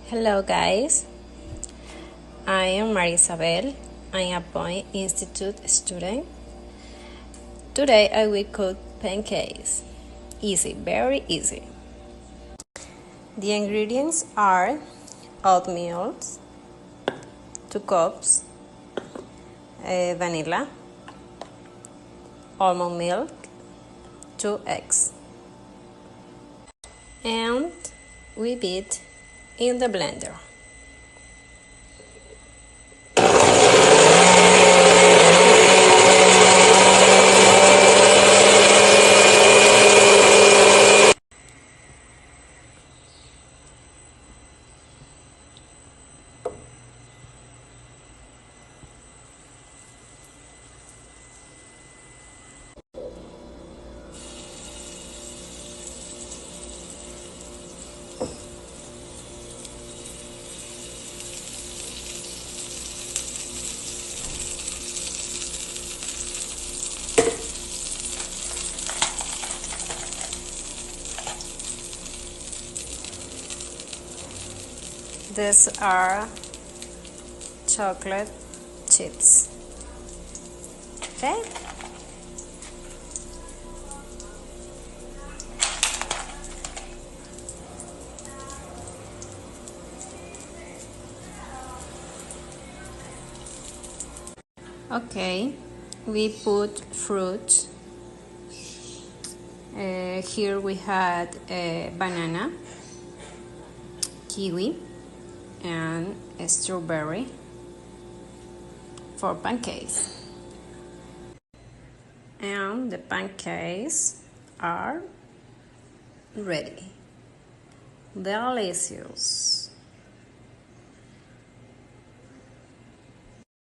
Hello guys, I am Marisabel. I am a Point Institute student. Today I will cook pancakes. Easy, very easy. The ingredients are oatmeal, 2 cups, vanilla, almond milk, 2 eggs, and we beat in the blender. These are chocolate chips. Okay? Okay, we put fruit. Here we had a banana, kiwi, and a strawberry for pancakes. And the pancakes are ready. Delicious.